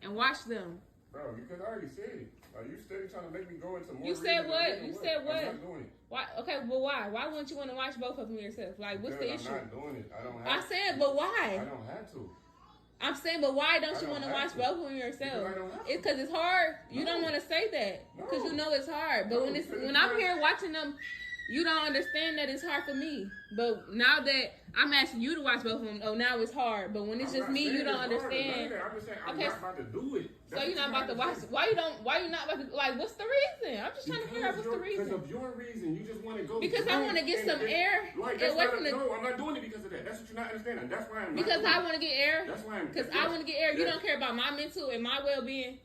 and watch them. Bro, because I already said it. Like, you steady trying to make me go into more. You said what? You said what? I'm not doing it. Why? Okay, but why? Why wouldn't you want to watch both of them yourself? Like, what's the issue? I'm not doing it. I don't have to. I said, but why? I don't have to. I'm saying, but why don't you want to watch both of them yourself? It's because it's hard. You don't want to say that because you know it's hard. But when I'm here watching them, you don't understand that it's hard for me. But now that I'm asking you to watch both of them, oh, now it's hard. But when it's just me, you don't understand. I'm just saying I'm not about to do it. So you're not about to watch it. Why you not about to, like, what's the reason? I'm just trying to figure out what's the reason. Because of your reason. You just want to go. Because I want to get some air. Like, no, I'm not doing it because of that. That's what you're not understanding. That's why I'm not because I want to get air. That's why I'm. Because I want to get air. You don't care about my mental and my well-being.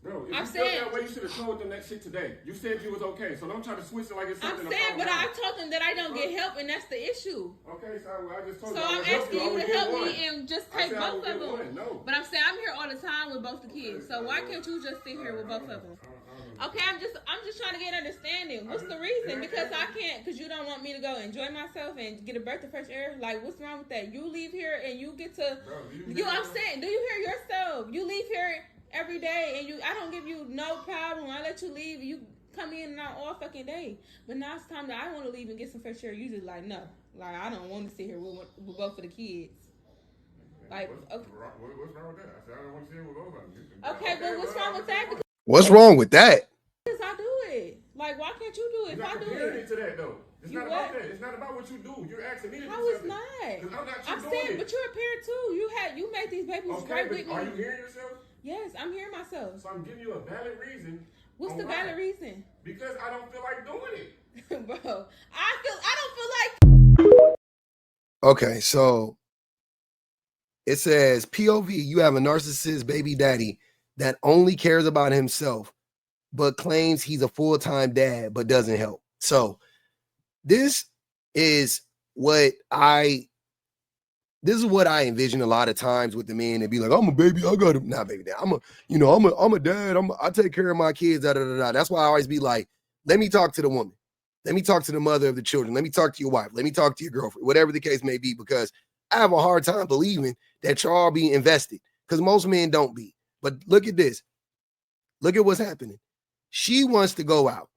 Bro, if you felt that way, you should have told them that shit today. You said you was okay, so don't try to switch it like it's something. I'm saying, but I told them that I don't get help, and that's the issue. Okay, so I just told you. So I'm asking you to help me and just take both of them. No. But I'm saying I'm here all the time with both the kids. So why can't you just sit here with both of them? Okay, I'm just trying to get understanding. What's the reason? Because I can't. Because you don't want me to go enjoy myself and get a breath of fresh air. Like, what's wrong with that? You leave here and you get to. I'm saying, do you hear yourself? You leave here every day, and I don't give you no problem. I let you leave. You come in and out all fucking day. But now it's time that I want to leave and get some fresh air. You just like, no. Like, I don't want to sit here with both of the kids. Like, what's wrong with that? I said I don't want to sit here with both of them. Okay, but what's wrong with that? Because what's wrong with that? I do it. Like, why can't you do it if I do it? To that, though. It's not about that. It's not about what you do. You're asking me to do something. How is not? I'm saying, but you're a parent too. You made these babies right with me. Are you hearing yourself? Yes, I'm hearing myself. So I'm giving you a valid reason. What's the valid reason? Because I don't feel like doing it. Bro, I don't feel like. Okay, so it says POV, you have a narcissist baby daddy that only cares about himself, but claims he's a full-time dad, but doesn't help. So this is what I envision a lot of times with the men and be like, I'm a baby, I got him. Not baby dad. I'm a dad. I take care of my kids. Da, da, da, da. That's why I always be like, let me talk to the woman. Let me talk to the mother of the children. Let me talk to your wife. Let me talk to your girlfriend, whatever the case may be, because I have a hard time believing that y'all be invested, because most men don't be. But look at this. Look at what's happening. She wants to go out,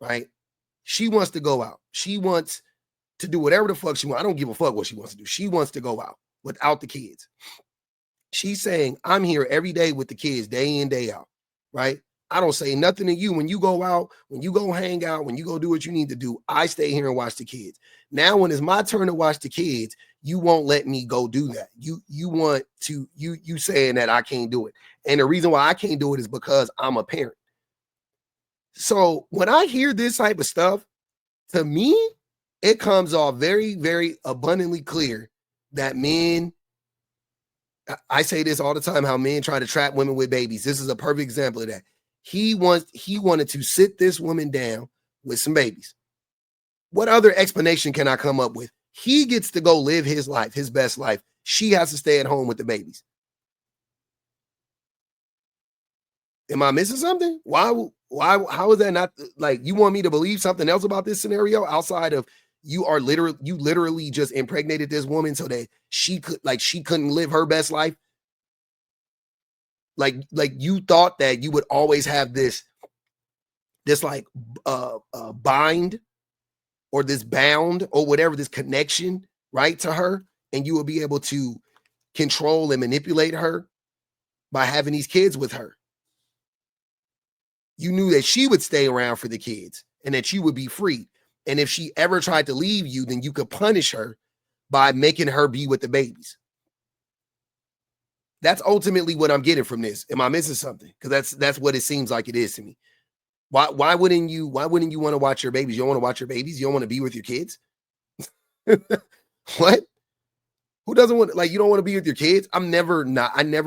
right? She wants to go out. She wants to do whatever the fuck she wants. I don't give a fuck what she wants to do. She wants to go out without the kids. She's saying, I'm here every day with the kids, day in, day out, right? I don't say nothing to you when you go out, when you go hang out, when you go do what you need to do. I stay here and watch the kids. Now, when it's my turn to watch the kids, you won't let me go do that. You want to, you saying that I can't do it. And the reason why I can't do it is because I'm a parent. So when I hear this type of stuff, to me, it comes off very, very abundantly clear that men, I say this all the time, how men try to trap women with babies. This is a perfect example of that. He wanted to sit this woman down with some babies. What other explanation can I come up with? He gets to go live his life, his best life. She has to stay at home with the babies. Am I missing something? Why, how is that not, like, you want me to believe something else about this scenario outside of you literally just impregnated this woman so that she couldn't live her best life? Like you thought that you would always have this bind or this bound or whatever, this connection, right, to her, and you will be able to control and manipulate her by having these kids with her. You knew that she would stay around for the kids and that you would be free. And if she ever tried to leave you, then you could punish her by making her be with the babies. That's ultimately what I'm getting from this. Am I missing something? Because that's what it seems like it is to me. Why wouldn't you want to watch your babies? You don't want to watch your babies? You don't want to be with your kids? What? Who doesn't want, like, you don't want to be with your kids? I never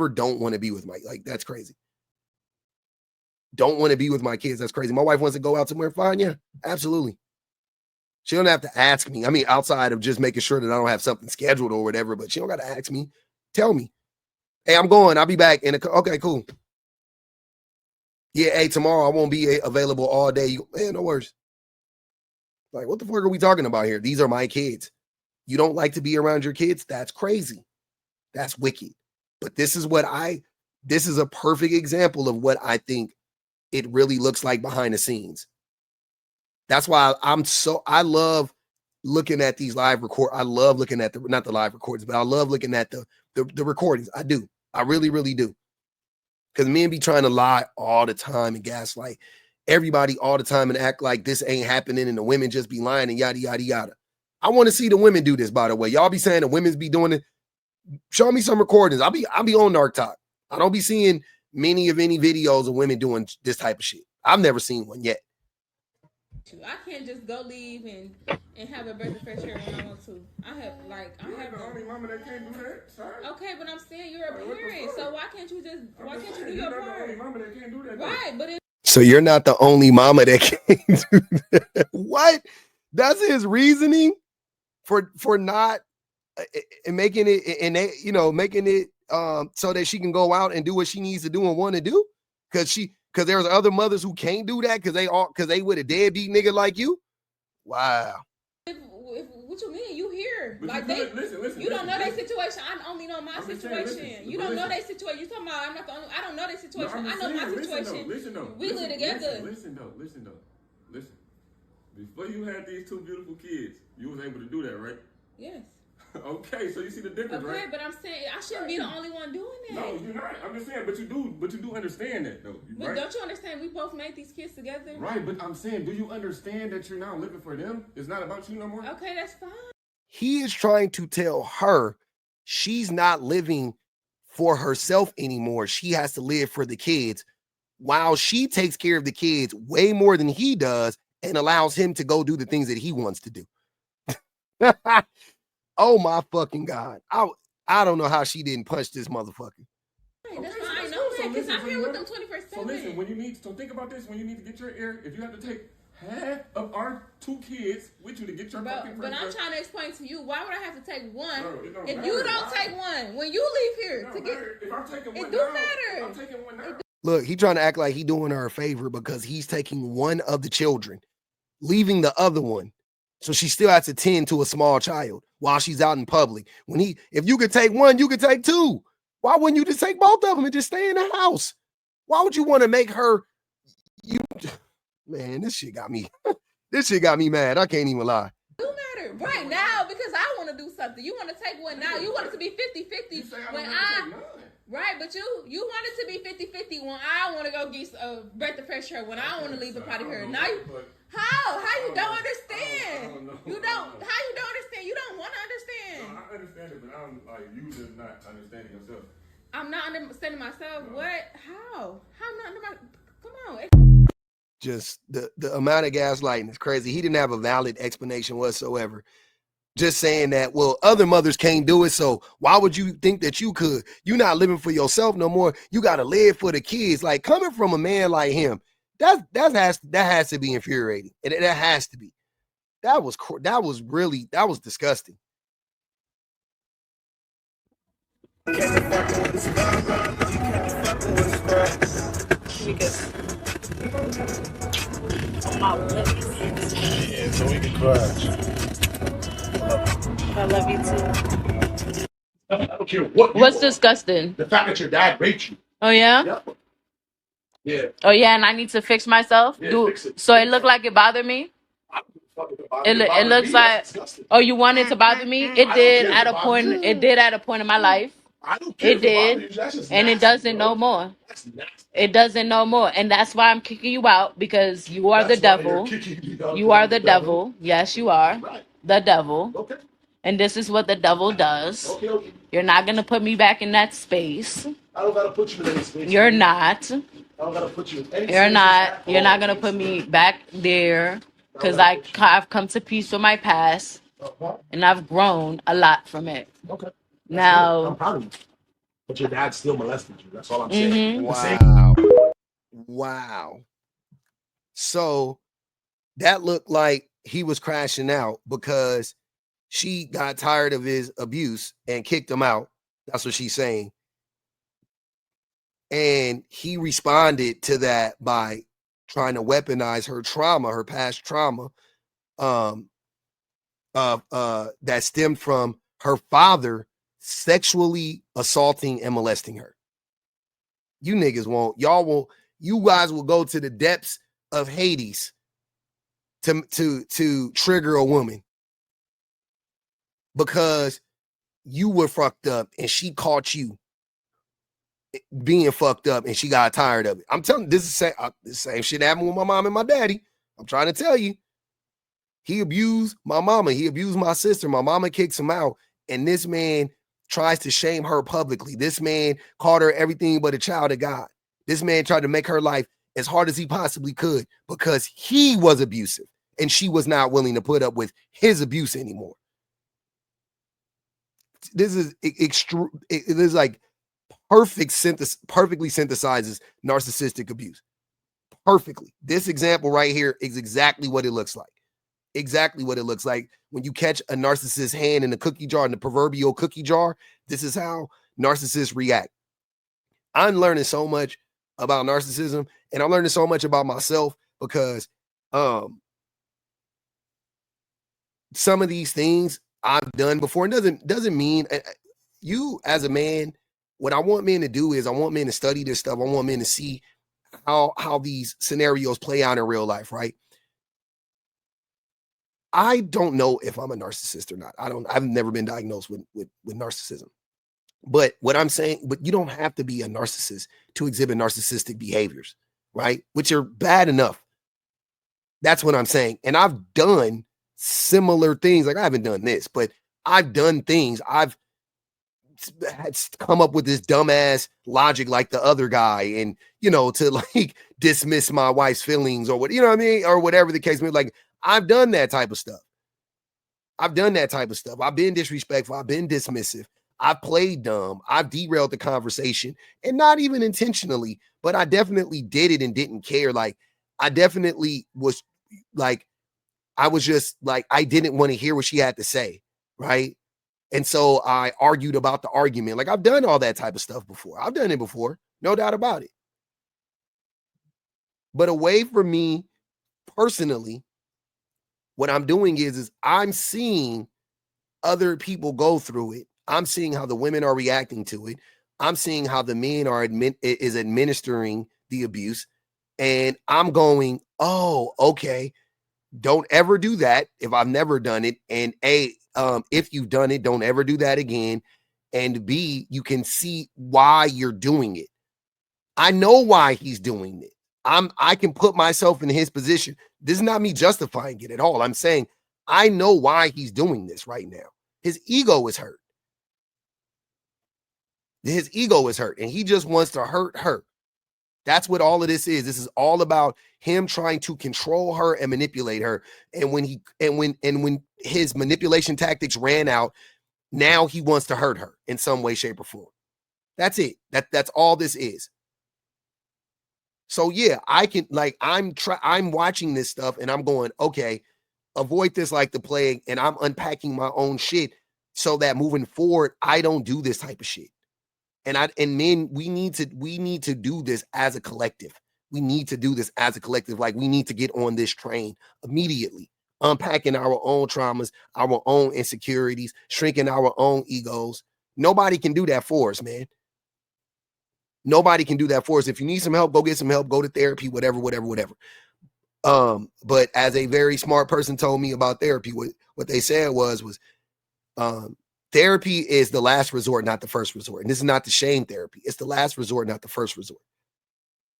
don't want to be with that's crazy. Don't want to be with my kids. That's crazy. My wife wants to go out somewhere. Fine. Yeah, absolutely. She don't have to ask me. I mean, outside of just making sure that I don't have something scheduled or whatever, but she don't got to ask me. Tell me, hey, I'm going. I'll be back. Okay, cool. Yeah, hey, tomorrow I won't be available all day. No worries. Like, what the fuck are we talking about here? These are my kids. You don't like to be around your kids? That's crazy. That's wicked. But this is what This is a perfect example of what I think it really looks like behind the scenes. That's why I love looking at these live record. I love looking at not the live recordings, but I love looking at the recordings. I do. I really, really do. Because men be trying to lie all the time and gaslight everybody all the time and act like this ain't happening and the women just be lying and yada, yada, yada. I want to see the women do this, by the way. Y'all be saying the women's be doing it. Show me some recordings. I'll be on Narc Talk. I don't be seeing any videos of women doing this type of shit. I've never seen one yet. I can't just go leave and have a breath of fresh air when I want to. I have the only mama that can't do that. Sorry. Okay, but I'm saying you're a parent, so why can't you do your part? You're not the only mama that can't do that. Right, but so you're not the only mama that can't do that. What? That's his reasoning for not making it, and they, making it so that she can go out and do what she needs to do and want to do, because there's other mothers who can't do that because they with a deadbeat nigga like you. Wow. What you mean? You here? But like listen, you don't know their situation. I only know my situation. You don't know their situation. You talking about I'm not the only. I don't know their situation. No, I know my situation. Listen though. We live together. Listen. Before you had these two beautiful kids, you was able to do that, right? Yes. Okay, so you see the difference, right? Okay, but I'm saying I shouldn't be the only one doing that. No, you're not. I'm just saying, but you do understand that, though. But right? don't you understand? We both made these kids together. Right, but I'm saying, do you understand that you're now living for them? It's not about you no more. Okay, that's fine. He is trying to tell her she's not living for herself anymore. She has to live for the kids, while she takes care of the kids way more than he does and allows him to go do the things that he wants to do. Oh my fucking God. I don't know how she didn't punch this motherfucker. Right, that's why I know that, because I'm here with them 24/7. So listen, so think about this, when you need to get your air, if you have to take half of our two kids with you to get your fucking But I'm trying to explain to you, why would I have to take one if matter. you don't take one? When you leave here to get if I'm taking one it do matter. If I'm taking one now. Look, he trying to act like he doing her a favor because he's taking one of the children, leaving the other one. So she still has to tend to a small child while she's out in public. If you could take one, you could take two. Why wouldn't you just take both of them and just stay in the house? Why would you want to make her? Man, this shit got me. This shit got me mad. I can't even lie. It do matter right now because I want to do something. You want to take one now. You want it to be 50-50 when right, but you want it to be 50-50 when I want to go get a breath of fresh air, when I want to leave the potty here. Now how you don't understand? You don't. How you don't understand? You don't want to understand. No, I understand it, but I'm like, you just not understanding yourself. I'm not understanding myself. No. What? How? How not understanding? Come on. Just the amount of gaslighting is crazy. He didn't have a valid explanation whatsoever. Just saying that, well, other mothers can't do it, so why would you think that you could? You're not living for yourself no more. You got to live for the kids. Like, coming from a man like him, that has to be infuriating. That has to be. That was disgusting. Yeah, so we can cry. I love you too. I don't care what. What's disgusting? The fact that your dad raped you. Oh yeah? Yep. Yeah. Oh yeah, and I need to fix myself? Yeah, fix it. So it looked like it bothered me? It looks like, oh, you want it to bother me? It did at a point. It did at a point in my life. I don't care. It did, and it doesn't no more. It doesn't no more, and that's why I'm kicking you out, because you are the devil. You are the devil. Yes, you are the devil. Okay. And this is what the devil does. Okay. You're not gonna put me back in that space. I don't gotta put you in any space. You're not. I don't gotta put you in any space. You're not. You're not gonna put me back there, because I've come to peace with my past, and I've grown a lot from it. Okay. Now, I'm proud of you. But your dad still molested you. That's all I'm saying. Wow. So that looked like he was crashing out because she got tired of his abuse and kicked him out. That's what she's saying. And he responded to that by trying to weaponize her trauma, her past trauma, that stemmed from her father sexually assaulting and molesting her. You niggas won't. Y'all won't. You guys will go to the depths of Hades to trigger a woman because you were fucked up and she caught you being fucked up and she got tired of it. I'm telling you, this is the same shit happened with my mom and my daddy. I'm trying to tell you. He abused my mama. He abused my sister. My mama kicks him out. And this man tries to shame her publicly. This man called her everything but a child of God. This man tried to make her life as hard as he possibly could because he was abusive and she was not willing to put up with his abuse anymore. This is it is like perfectly synthesizes narcissistic abuse. Perfectly. This example right here is exactly what it looks like. Exactly what it looks like when you catch a narcissist's hand in the cookie jar, in the proverbial cookie jar. This is how narcissists react. I'm learning so much about narcissism, and I'm learning so much about myself because some of these things I've done before. It doesn't mean you as a man. What I want men to do is I want men to study this stuff. I want men to see how these scenarios play out in real life, right? I don't know if I'm a narcissist or not. I've never been diagnosed with narcissism. But what I'm saying, but you don't have to be a narcissist to exhibit narcissistic behaviors, right? Which are bad enough. That's what I'm saying. And I've done similar things. Like I haven't done this, but I've done things. I've had come up with this dumbass logic like the other guy and, to like dismiss my wife's feelings or what, you know what I mean? Or whatever the case may be. Like, I've done that type of stuff. I've been disrespectful. I've been dismissive. I've played dumb. I've derailed the conversation and not even intentionally, but I definitely did it and didn't care. Like, I definitely was like, I was just like, I didn't want to hear what she had to say. Right. And so I argued about the argument. Like I've done all that type of stuff before. I've done it before. No doubt about it. But away from me personally, what I'm doing is I'm seeing other people go through it. I'm seeing how the women are reacting to it. I'm seeing how the men are administering the abuse. And I'm going, oh, okay. Don't ever do that if I've never done it. And if you've done it, don't ever do that again. And B, you can see why you're doing it. I know why he's doing it. I can put myself in his position. This is not me justifying it at all. I'm saying I know why he's doing this right now. His ego is hurt. His ego is hurt, and he just wants to hurt her. That's what all of this is. This is all about him trying to control her and manipulate her. And when his manipulation tactics ran out, now he wants to hurt her in some way, shape, or form. That's it. That's all this is. So yeah, I can I'm watching this stuff and I'm going, okay, avoid this like the plague, and I'm unpacking my own shit so that moving forward, I don't do this type of shit. And men, we need to do this as a collective. We need to do this as a collective. Like we need to get on this train immediately, unpacking our own traumas, our own insecurities, shrinking our own egos. Nobody can do that for us, man. Nobody can do that for us. If you need some help, go get some help, go to therapy, whatever. But as a very smart person told me about therapy, what they said was therapy is the last resort, not the first resort. And this is not the shame therapy. It's the last resort, not the first resort.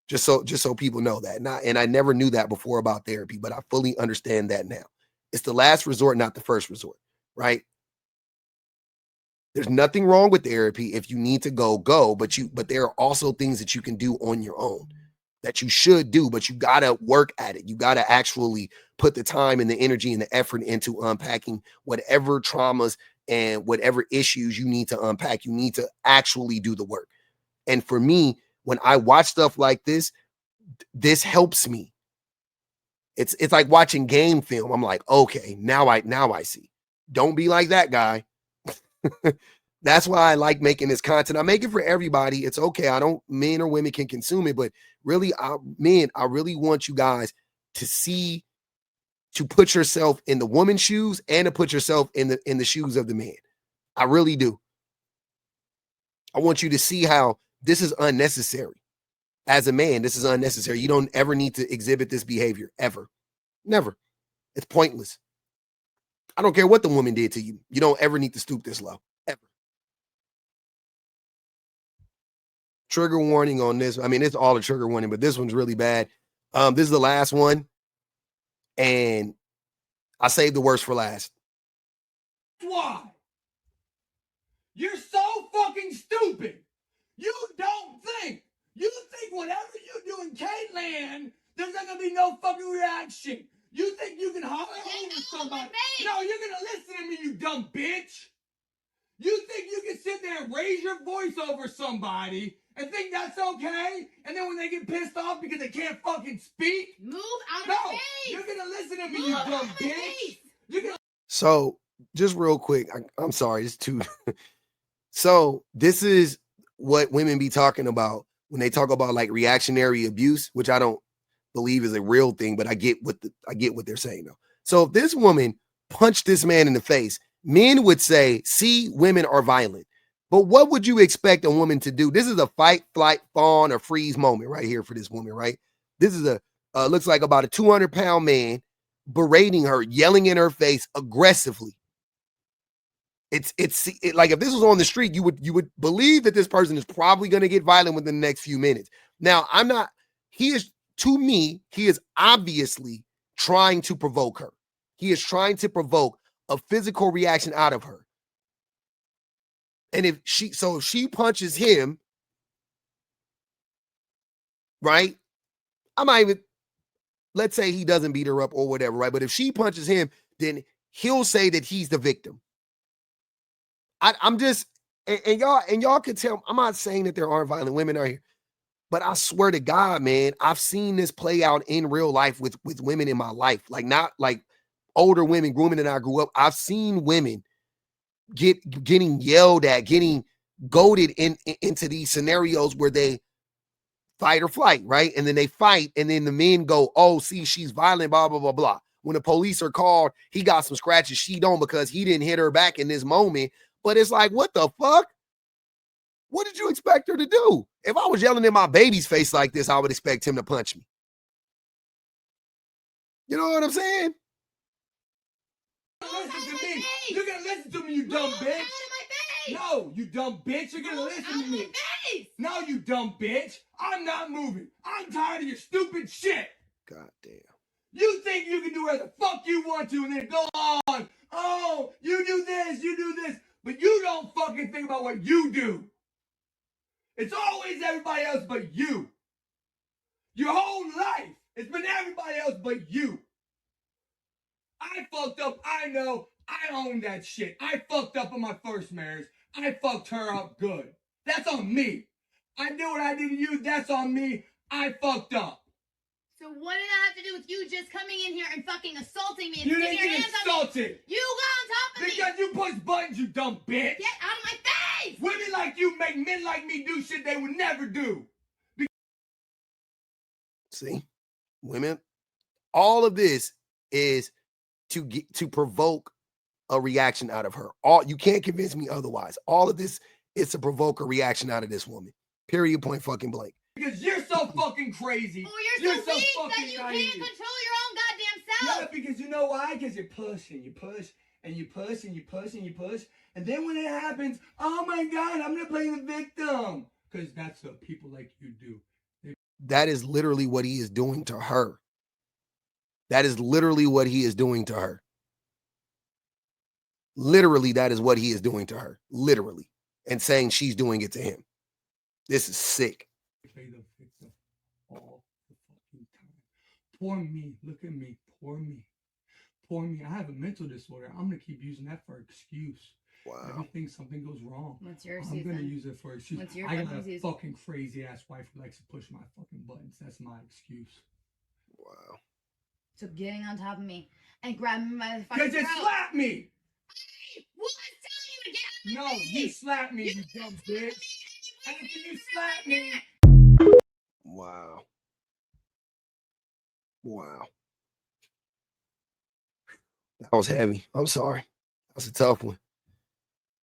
Just so people know that. And I never knew that before about therapy, but I fully understand that now. It's the last resort, not the first resort, right? There's nothing wrong with therapy. If you need to go, but there are also things that you can do on your own that you should do, but you got to work at it. You got to actually put the time and the energy and the effort into unpacking whatever traumas and whatever issues you need to unpack. You need to actually do the work. And for me, when I watch stuff like this helps me. It's like watching game film. I'm like, okay, now I see. Don't be like that guy. That's why I like making this content. I make it for everybody. It's okay. Men or women can consume it, but really, I really want you guys to put yourself in the woman's shoes and to put yourself in the shoes of the man. I really do. I want you to see how this is unnecessary. As a man, this is unnecessary. You don't ever need to exhibit this behavior, ever. Never. It's pointless. I don't care what the woman did to you. You don't ever need to stoop this low, ever. Trigger warning on this. I mean, it's all a trigger warning, but this one's really bad. This is the last one, and I saved the worst for last. Why? You're so fucking stupid. You don't think. You think whatever you do in K-Land, there's not gonna be no fucking reaction. You think you can holler over somebody? No, you're gonna listen to me, you dumb bitch. You think you can sit there and raise your voice over somebody and think that's okay? And then when they get pissed off because they can't fucking speak, Move out of my face. You're gonna listen to me, you dumb bitch. You're gonna. So, just real quick, I'm sorry, it's too. So, this is what women be talking about when they talk about like reactionary abuse, which I don't believe is a real thing, but I get what they're saying though. So, if this woman punched this man in the face, men would say, "See, women are violent." But what would you expect a woman to do? This is a fight, flight, fawn, or freeze moment right here for this woman, right? This is a looks like about a 200-pound man berating her, yelling in her face aggressively. It's like if this was on the street, you would believe that this person is probably going to get violent within the next few minutes. Now, he is obviously trying to provoke her. He is trying to provoke a physical reaction out of her. And if she punches him, right? Let's say he doesn't beat her up or whatever, right? But if she punches him, then he'll say that he's the victim. I'm just, and y'all can tell, I'm not saying that there aren't violent women out here, but I swear to God, man, I've seen this play out in real life with women in my life. Like not like older women, women that I grew up. I've seen women getting yelled at, getting goaded into these scenarios where they fight or flight, right? And then they fight, and then the men go, "Oh, see, she's violent, blah, blah, blah, blah." When the police are called, he got some scratches, she don't, because he didn't hit her back in this moment. But it's like, what the fuck? What did you expect her to do? If I was yelling in my baby's face like this, I would expect him to punch me. You know what I'm saying? Listen to me. You're gonna listen to me, you dumb bitch. No, you dumb bitch. You're gonna listen to me. No, you dumb bitch. I'm not moving. I'm tired of your stupid shit. God damn. You think you can do whatever the fuck you want to and then go on. Oh, you do this, but you don't fucking think about what you do. It's always everybody else but you. Your whole life, it's been everybody else but you. I fucked up, I know, I own that shit. I fucked up on my first marriage. I fucked her up good. That's on me. I did what I did to you, that's on me. I fucked up. So what did that have to do with you just coming in here and fucking assaulting me and you sticking didn't your get hands on me? assaulted. You got on top of me. Because you push buttons, you dumb bitch. Get out of my face. Women like you make men like me do shit they would never do. See, women, all of this is to provoke a reaction out of her. You can't convince me otherwise. All of this is to provoke a reaction out of this woman. Period. Point fucking blank. Because you're so fucking crazy. Oh, you're so weak that you can't control your own goddamn self. Yeah, because you know why? Because you push and you push and you push and you push and you push. And then when it happens, oh my God, I'm going to play the victim. Because that's what people like you do. That is literally what he is doing to her. That is literally what he is doing to her. Literally, that is what he is doing to her. Literally. And saying she's doing it to him. This is sick. Play the victim all the fucking time. Poor me. Look at me. Poor me. Poor me. I have a mental disorder. I'm going to keep using that for excuse. Wow. Everything, something goes wrong. What's your I'm going to use it for excuse. I got a fucking crazy ass wife who likes to push my fucking buttons. That's my excuse. Wow. So getting on top of me and grabbing me by the fucking Because you slapped me. What? Telling you to get out of my face. No, you slapped me, you dumb bitch. After you slapped me. Wow. Wow. That was heavy. I'm sorry. That's a tough one.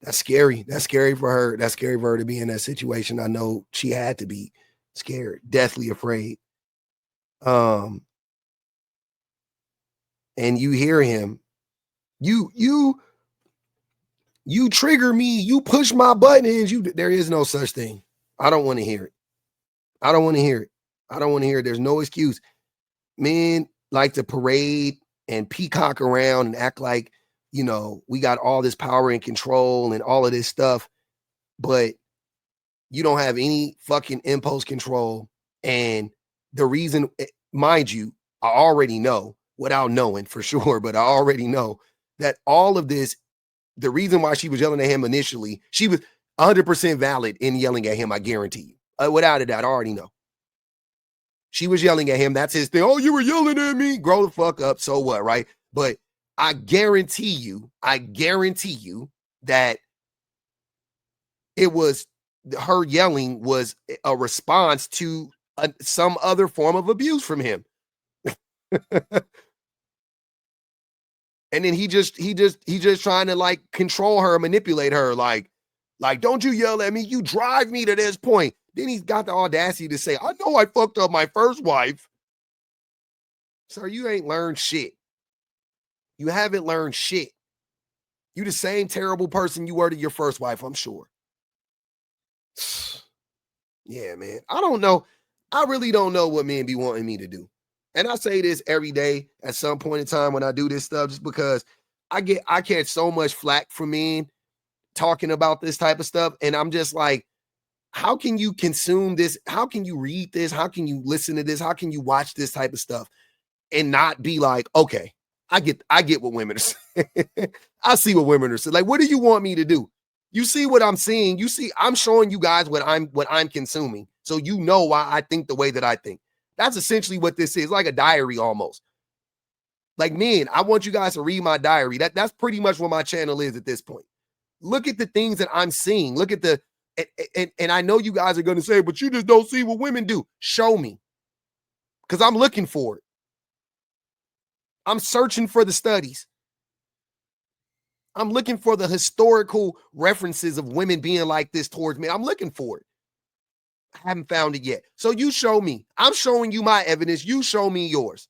That's scary. That's scary for her. That's scary for her to be in that situation. I know she had to be. scared, deathly afraid. And you hear him, you trigger me, you push my buttons, there is no such thing. I don't want to hear it. I don't want to hear it. I don't want to hear it. There's no excuse. Men like to parade and peacock around and act like, you know, we got all this power and control and all of this stuff, but you don't have any fucking impulse control. And the reason, mind you, I already know without knowing for sure, but I already know that all of this, the reason why she was yelling at him initially, she was 100% valid in yelling at him, I guarantee you. Without a doubt, I already know. She was yelling at him. That's his thing. Oh, you were yelling at me. Grow the fuck up. So what, right? But I guarantee you that it was, her yelling was a response to some other form of abuse from him. And then he just trying to like control her, manipulate her. Like, don't you yell at me. You drive me to this point. Then he's got the audacity to say, I know I fucked up my first wife. Sir, you ain't learned shit. You haven't learned shit. You the same terrible person you were to your first wife, I'm sure. Yeah, man. I don't know. I really don't know what men be wanting me to do. And I say this every day at some point in time when I do this stuff, just because I catch so much flack from men talking about this type of stuff. And I'm just like, how can you consume this? How can you read this? How can you listen to this? How can you watch this type of stuff and not be like, okay, I get what women are saying. I see what women are saying. Like, what do you want me to do? You see what I'm seeing. You see, I'm showing you guys what I'm consuming. So you know why I think the way that I think. That's essentially what this is, like a diary almost. Like, men, I want you guys to read my diary. That's pretty much what my channel is at this point. Look at the things that I'm seeing. Look at the, and I know you guys are going to say, but you just don't see what women do. Show me. Because I'm looking for it. I'm searching for the studies. I'm looking for the historical references of women being like this towards me. I'm looking for it. I haven't found it yet. So you show me. I'm showing you my evidence. You show me yours.